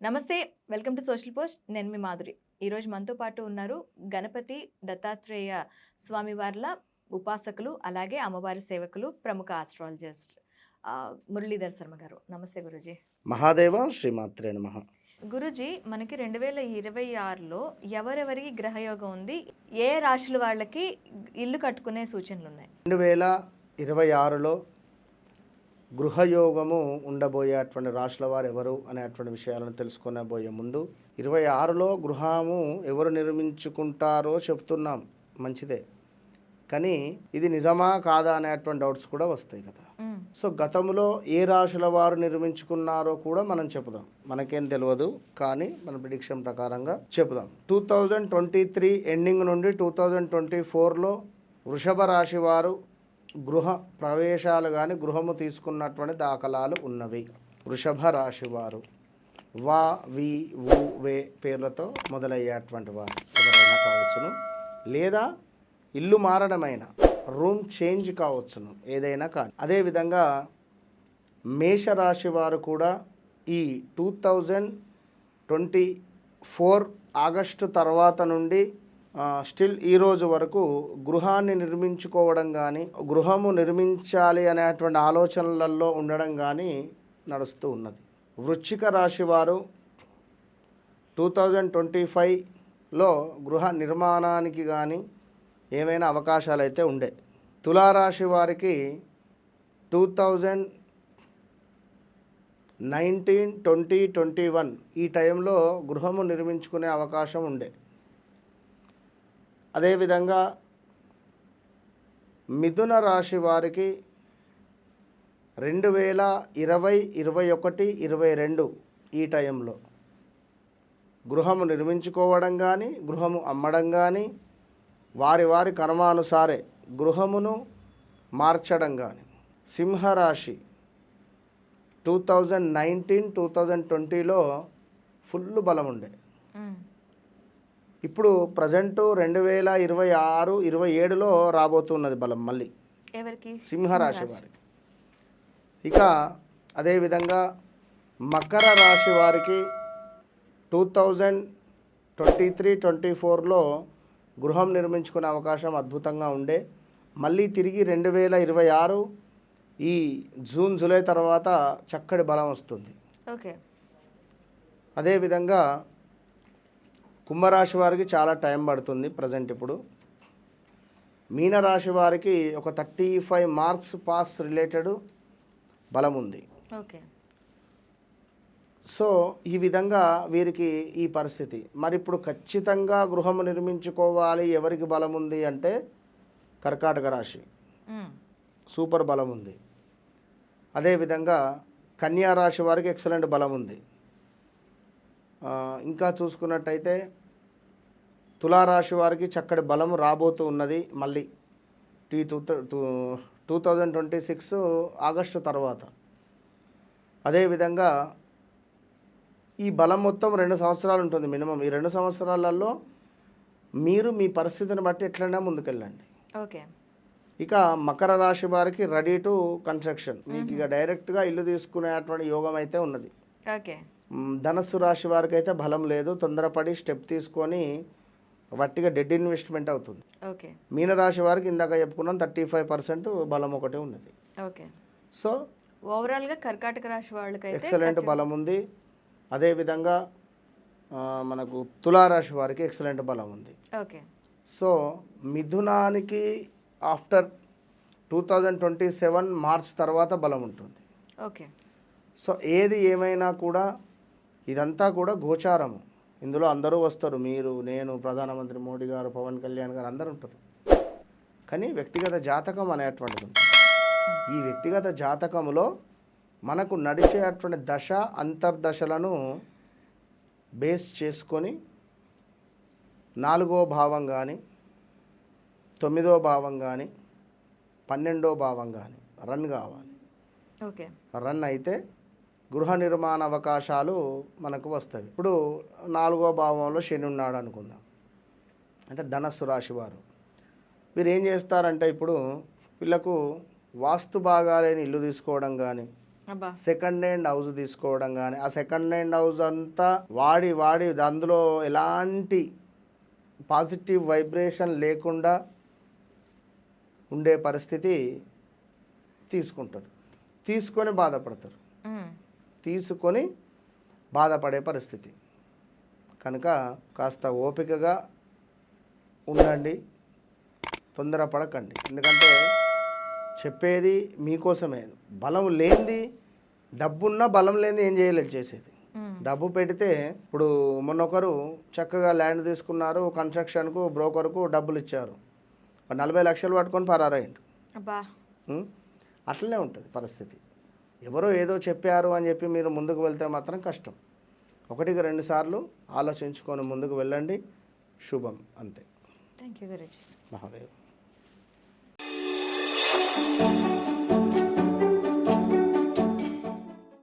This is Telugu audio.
నమస్తే. Welcome to social post. నేను మీ మాధురి. ఈరోజు మనతో పాటు ఉన్నారు గణపతి దత్తాత్రేయ స్వామివార్ల ఉపాసకులు, అలాగే అమ్మవారి సేవకులు, ప్రముఖ ఆస్ట్రాలజిస్ట్ మురళీధర్ శర్మ గారు. నమస్తే గురూజీ. మహాదేవ శ్రీమాత్రే నమః. గురూజీ, మనకి 2026లో ఎవరెవరికి గ్రహయోగం ఉంది, ఏ రాశుల వాళ్ళకి ఇల్లు కట్టుకునే సూచనలు ఉన్నాయి? 2026లో గృహయోగము ఉండబోయేటువంటి రాశుల వారు ఎవరు అనేటువంటి విషయాలను తెలుసుకునబోయే ముందు 26లో గృహము ఎవరు నిర్మించుకుంటారో చెప్తున్నాం, మంచిదే. కానీ ఇది నిజమా కాదా అనేటువంటి డౌట్స్ కూడా వస్తాయి కదా. సో గతంలో ఏ రాశుల వారు నిర్మించుకున్నారో కూడా మనం చెప్పుదాం. మనకేం తెలియదు, కానీ మన ప్రిడిక్షన్ ప్రకారంగా చెప్పుదాం. 2023 ఎండింగ్ నుండి 2024లో వృషభ రాశి వారు గృహ ప్రవేశాలు కానీ గృహము తీసుకున్నటువంటి దాఖలాలు ఉన్నవి. వృషభ రాశి వారు వా వి వు వే పేర్లతో మొదలయ్యేటువంటి వారు ఎవరైనా కావచ్చును, లేదా ఇల్లు మారడమైన రూమ్ చేంజ్ కావచ్చును, ఏదైనా కానీ. అదేవిధంగా మేషరాశి వారు కూడా ఈ 2024 ఆగస్టు తర్వాత నుండి స్టిల్ ఈరోజు వరకు గృహాన్ని నిర్మించుకోవడం కానీ గృహము నిర్మించాలి అనేటువంటి ఆలోచనలలో ఉండడం కానీ నడుస్తూ ఉన్నది. వృశ్చిక రాశి వారు 2025లో గృహ నిర్మాణానికి కానీ ఏమైనా అవకాశాలు అయితే ఉండే. తులారాశి వారికి 2019, 20, 21 ఈ టైంలో గృహము నిర్మించుకునే అవకాశం ఉండే. అదేవిధంగా మిథున రాశి వారికి 2020, 21, 22 ఈ టైంలో గృహము నిర్మించుకోవడం కానీ గృహము అమ్మడం కానీ వారి వారి కర్మానుసారే గృహమును మార్చడం కానీ. సింహరాశి 2019, 2020లో ఫుల్ బలం ఉండే. ఇప్పుడు ప్రజెంట్ 2026, 27లో రాబోతున్నది బలం మళ్ళీ ఎవరికి? సింహరాశి వారికి. ఇక అదేవిధంగా మకర రాశి వారికి 2023, 24లో గృహం నిర్మించుకునే అవకాశం అద్భుతంగా ఉండే. మళ్ళీ తిరిగి 2026 ఈ జూన్, జూలై తర్వాత చక్కటి బలం వస్తుంది. ఓకే. అదేవిధంగా కుంభరాశి వారికి చాలా టైం పడుతుంది ప్రజెంట్. ఇప్పుడు మీనరాశి వారికి ఒక 35 మార్క్స్ పాస్ రిలేటెడ్ బలం ఉంది. ఓకే. సో ఈ విధంగా వీరికి ఈ పరిస్థితి. మరి ఇప్పుడు ఖచ్చితంగా గృహము నిర్మించుకోవాలి, ఎవరికి బలం ఉంది అంటే కర్కాటక రాశి సూపర్ బలం ఉంది. అదేవిధంగా కన్యా రాశి వారికి ఎక్సలెంట్ బలం ఉంది. ఇంకా చూసుకున్నట్టయితే తులారాశి వారికి చక్కటి బలము రాబోతూ ఉన్నది మళ్ళీ 2026 ఆగస్టు తర్వాత. అదేవిధంగా ఈ బలం మొత్తం 2 సంవత్సరాలు ఉంటుంది మినిమం. ఈ 2 సంవత్సరాలలో మీరు మీ పరిస్థితిని బట్టి ఎట్లైనా ముందుకెళ్ళండి. ఓకే. ఇక మకర రాశి వారికి రెడీ టు కన్స్ట్రక్షన్, మీకు ఇక డైరెక్ట్గా ఇల్లు తీసుకునేటువంటి యోగం అయితే ఉన్నది. ఓకే. ధనస్సు రాశి వారికి అయితే బలం లేదు, తొందరపడి స్టెప్ తీసుకొని వట్టిగా డెడ్ ఇన్వెస్ట్మెంట్ అవుతుంది. ఓకే. మీనరాశి వారికి ఇందాక చెప్పుకున్నాం 35% బలం ఒకటే ఉన్నది. ఓకే. సో ఓవరాల్గా కర్కాటక రాశి వాళ్ళకి ఎక్సలెంట్ బలం ఉంది. అదేవిధంగా మనకు తులారాశి వారికి ఎక్సలెంట్ బలం ఉంది. ఓకే. సో మిథునానికి ఆఫ్టర్ 2027 మార్చ్ తర్వాత బలం ఉంటుంది. ఓకే. సో ఏది ఏమైనా కూడా ఇదంతా కూడా గోచారము. ఇందులో అందరూ వస్తారు, మీరు, నేను, ప్రధానమంత్రి మోడీ గారు, పవన్ కళ్యాణ్ గారు అందరూ ఉంటారు. కానీ వ్యక్తిగత జాతకం అనేటువంటిది ఉంటుంది. ఈ వ్యక్తిగత జాతకంలో మనకు నడిచేటువంటి దశ అంతర్దశలను బేస్ చేసుకొని 4వ భావం కానీ 9వ భావం కానీ 12వ భావం కానీ రన్ కావాలి. ఓకే. రన్ అయితే గృహ నిర్మాణ అవకాశాలు మనకు వస్తాయి. ఇప్పుడు 4వ భావంలో శని ఉన్నాడు అనుకుందాం, అంటే ధనస్సు రాశి వారు. మీరు ఏం చేస్తారంటే ఇప్పుడు వీళ్ళకు వాస్తు బాగాలేని ఇల్లు తీసుకోవడం కానీ అబ్బా. సెకండ్ హ్యాండ్ హౌస్ తీసుకోవడం కానీ, ఆ సెకండ్ హ్యాండ్ హౌస్ అంతా వాడి అందులో ఎలాంటి పాజిటివ్ వైబ్రేషన్ లేకుండా ఉండే పరిస్థితి తీసుకుంటారు. తీసుకొని బాధపడతారు, తీసుకొని బాధపడే పరిస్థితి. కనుక కాస్త ఓపికగా ఉండండి, తొందరపడకండి. ఎందుకంటే చెప్పేది మీకోసమే. బలం లేనిది, డబ్బున్నా బలం లేనిది ఏం చేయలేదు చేసేది. డబ్బు పెడితే ఇప్పుడు మొన్నొకరు చక్కగా ల్యాండ్ తీసుకున్నారు, కన్స్ట్రక్షన్కు బ్రోకర్కు డబ్బులు ఇచ్చారు, 40 లక్షలు పట్టుకొని పరారైండు. అట్లనే ఉంటుంది పరిస్థితి. ఎవరో ఏదో చెప్పారు అని చెప్పి మీరు ముందుకు వెళ్తే మాత్రం కష్టం. 1-2 సార్లు ఆలోచించుకొని ముందుకు వెళ్ళండి. శుభం. అంతే. Thank you Guruji. మహాదేవ్.